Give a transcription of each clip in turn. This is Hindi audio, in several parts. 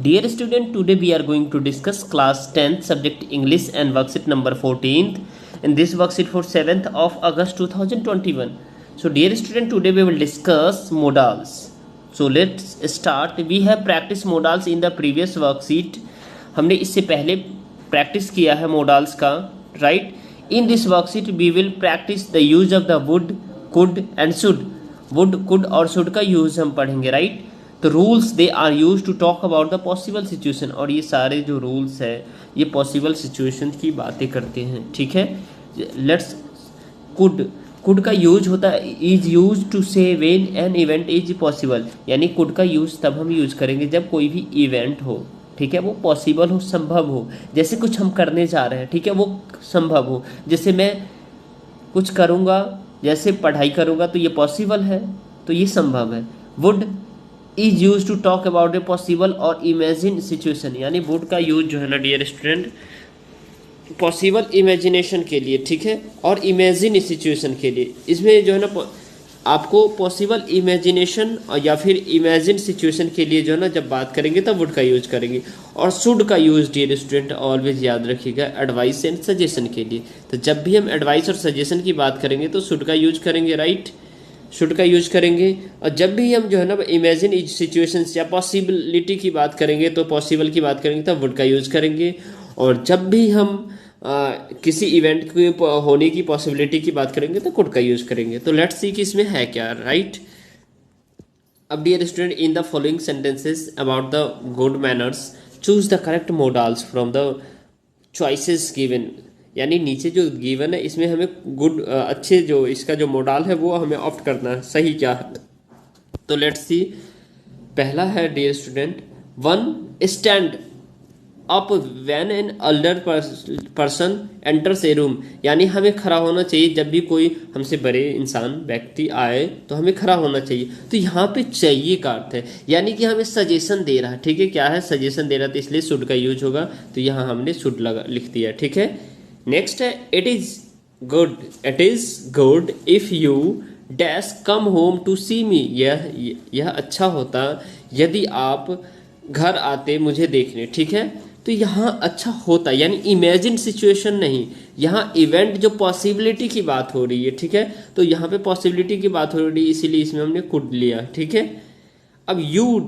Dear student, today we are going to discuss class 10th subject English and worksheet number 14th. In this worksheet for 7th of August 2021. So dear student, today we will discuss modals. So let's start. We have practiced modals in the previous worksheet. हमने इससे पहले प्रैक्टिस किया है modals का, right? In this worksheet we will practice the use of the would, could and should. would, could और should का यूज हम पढ़ेंगे, right? तो rules they are use to talk about the possible situation, और ये सारे जो रूल्स है ये पॉसिबल सिचुएशन की बातें करते हैं, ठीक है. लेट्स कुड का यूज होता है इज यूज टू से when an event is possible, यानी कुड का यूज तब हम यूज करेंगे जब कोई भी इवेंट हो, ठीक है, वो पॉसिबल हो, संभव हो. जैसे कुछ हम करने जा रहे हैं, ठीक है, वो संभव हो. जैसे मैं कुछ करूँगा, जैसे पढ़ाई करूँगा, तो ये पॉसिबल है, तो ये संभव है. Would is use to talk about a possible और इमेजिन सिचुएशन, यानी वुड का यूज जो है ना डियर स्टूडेंट पॉसिबल इमेजिनेशन के लिए, ठीक है, और इमेजिन सिचुएशन के लिए. इसमें जो है ना आपको पॉसिबल इमेजिनेशन या फिर इमेजिन सिचुएशन के लिए जो है ना जब बात करेंगे तब वुड का यूज करेंगे. और शुड का यूज डियर स्टूडेंट ऑलवेज याद रखिएगा एडवाइस एंड सजेशन के लिए. तो जब भी हम एडवाइस और सजेशन की बात करेंगे तो शुड का यूज करेंगे, राइट, शुड का यूज करेंगे. और जब भी हम जो है ना इमेजिन सिचुएशंस या पॉसिबिलिटी की बात करेंगे तो पॉसिबल की बात करेंगे तब वुड का यूज करेंगे. और जब भी हम किसी इवेंट के होने की पॉसिबिलिटी की बात करेंगे तो कुड का यूज करेंगे. तो लेट्स सी कि इसमें है क्या, राइट. अब dear student, in the following sentences about the good manners choose the correct modals from the choices given, यानी नीचे जो गिवन है इसमें हमें गुड अच्छे जो इसका जो मोडाल है वो हमें ऑप्ट करना है, सही क्या है. तो लेट्स सी. पहला है dear student, one stand up when an elder person enters a room, यानी हमें खड़ा होना चाहिए जब भी कोई हमसे बड़े इंसान व्यक्ति आए तो हमें खड़ा होना चाहिए. तो यहाँ पे चाहिए का अर्थ है, यानी कि हमें सजेशन दे रहा है, ठीक है, क्या है, सजेशन दे रहा था, इसलिए शुड का यूज होगा. तो यहाँ हमने शुड लगा लिख दिया, ठीक है. नेक्स्ट है it is good if you dash come home to see me, यह अच्छा होता यदि आप घर आते मुझे देखने, ठीक है. तो यहाँ अच्छा होता यानी इमेजिन सिचुएशन नहीं, यहाँ इवेंट जो पॉसिबिलिटी की बात हो रही है, ठीक है. तो यहाँ पे पॉसिबिलिटी की बात हो रही है इसीलिए इसमें हमने कुड लिया, ठीक है. अब you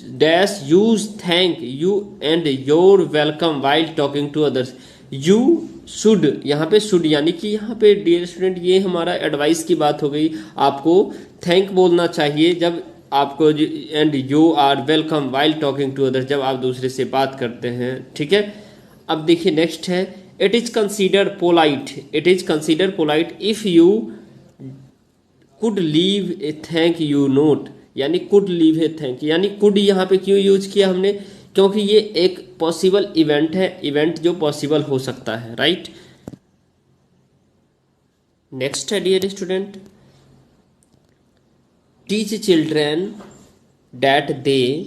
dash use thank you and you're welcome while talking to others, you should, यहाँ पे शुड यानी कि यहाँ पे डियर स्टूडेंट ये हमारा एडवाइस की बात हो गई. आपको थैंक बोलना चाहिए जब आपको, and you are welcome while talking to others, जब आप दूसरे से बात करते हैं, ठीक है. अब देखिए नेक्स्ट है it is consider polite if you could leave a thank you note, यानी कुड लीव ए थैंक, यानी कुड यहाँ पे क्यों यूज किया हमने, क्योंकि ये एक पॉसिबल इवेंट है, इवेंट जो पॉसिबल हो सकता है, राइट. नेक्स्ट है dear student, teach children that they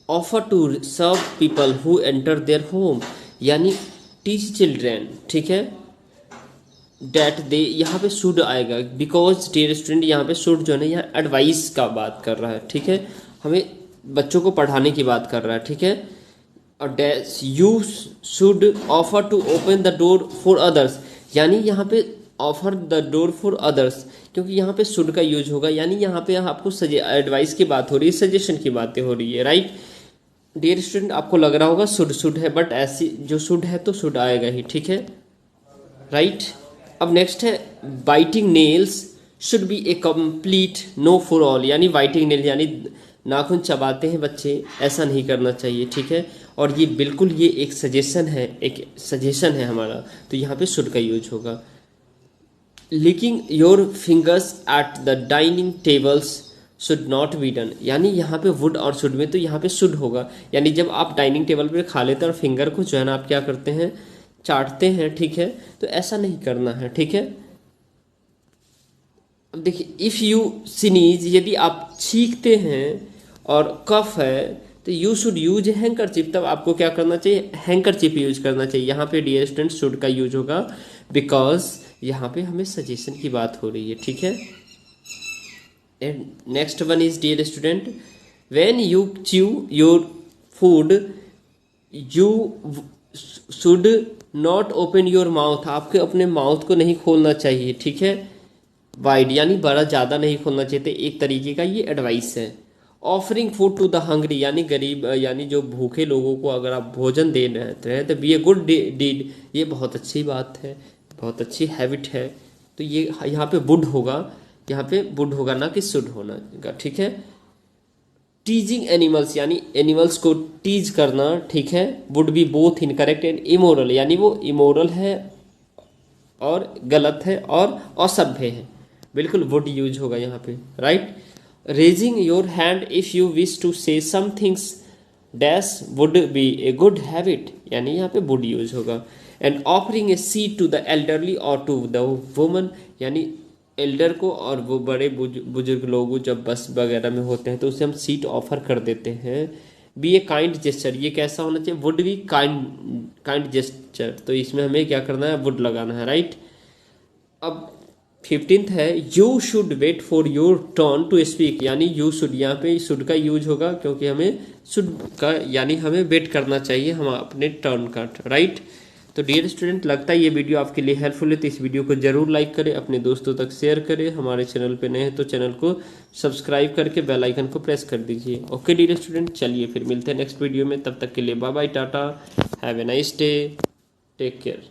offer to serve people who enter their home, यानी टीच चिल्ड्रेन, ठीक है, दैट दे, यहाँ पे शुड आएगा बिकॉज डियर स्टूडेंट यहाँ पे शुड जो है ना यहाँ एडवाइस का बात कर रहा है, ठीक है, हमें बच्चों को पढ़ाने की बात कर रहा है, ठीक है. और dash you should offer to open the door for others, यानी यहाँ पे offer the door for others, क्योंकि यहाँ पे शुड का यूज होगा, यानी यहाँ पे आपको एडवाइस की बात हो रही है, सजेशन की बातें हो रही है, राइट. डियर स्टूडेंट आपको लग रहा होगा शुड है, बट ऐसी जो शुड है तो शुड आएगा ही, ठीक है, राइट. अब नेक्स्ट है biting nails should be a complete no for all, यानी बाइटिंग नेल यानी नाखून चबाते हैं बच्चे, ऐसा नहीं करना चाहिए, ठीक है. और ये बिल्कुल ये एक सजेशन है हमारा, तो यहाँ पे शुड का यूज होगा. Licking your fingers at the dining tables should not be done, यानी यहाँ पे वुड और शुड में तो यहाँ पे शुड होगा, यानी जब आप डाइनिंग टेबल पे खा लेते हैं और फिंगर को जो है ना आप क्या करते हैं, चाटते हैं, ठीक है, तो ऐसा नहीं करना है, ठीक है. अब देखिए इफ़ यू स्नीज, यदि आप छींकते हैं और कफ है तो यू शुड यूज हैंकरचिप, तब आपको क्या करना चाहिए, हैंकरचिप यूज करना चाहिए. यहाँ पे डियर स्टूडेंट शुड का यूज होगा बिकॉज यहाँ पे हमें सजेशन की बात हो रही है, ठीक है. And next one is dear student, when you chew your food you should not open your mouth, आपके अपने माउथ को नहीं खोलना चाहिए, ठीक है, वाइड यानी बड़ा ज़्यादा नहीं खोलना चाहिए। तो एक तरीके का ये एडवाइस है। Offering food to the hungry यानी गरीब यानी जो भूखे लोगों को अगर आप भोजन दे रहे हैं तो बी ए गुड डीड, ये बहुत अच्छी बात है, बहुत अच्छी हैबिट है। तो ये यहाँ पे वुड होगा, यहाँ पे वुड होगा ना कि शुड होना, ठीक है। टीजिंग एनिमल्स यानी एनिमल्स को टीज करना, ठीक है, would be both incorrect and immoral यानी वो इमोरल है और गलत है और असभ्य है, बिल्कुल वुड यूज होगा यहाँ पे, right. Raising your hand if you wish to say some things dash would be a good habit यानी यहाँ पे वुड यूज होगा। And offering a seat to the elderly और टू द वुमन यानी एल्डर को और वो बड़े बुजुर्ग लोग जब बस वगैरह में होते हैं तो उसे हम सीट ऑफर कर देते हैं। बी ए काइंड जेस्चर, ये कैसा होना चाहिए, वुड बी काइंड जेस्चर, तो इसमें हमें क्या करना है, वुड लगाना है, राइट। अब 15th है you should wait for your turn to speak यानी यू शुड, यहाँ पे शुड का यूज होगा क्योंकि हमें शुड का यानी हमें वेट करना चाहिए हम अपने टर्न का, राइट। तो डियर स्टूडेंट, लगता है ये वीडियो आपके लिए हेल्पफुल है, तो इस वीडियो को जरूर लाइक करें, अपने दोस्तों तक शेयर करें, हमारे चैनल पे नए हैं तो चैनल को सब्सक्राइब करके बेल आइकन को प्रेस कर दीजिए। ओके डियर स्टूडेंट, चलिए फिर मिलते हैं नेक्स्ट वीडियो में, तब तक के लिए bye bye, tata, have a nice day, take care.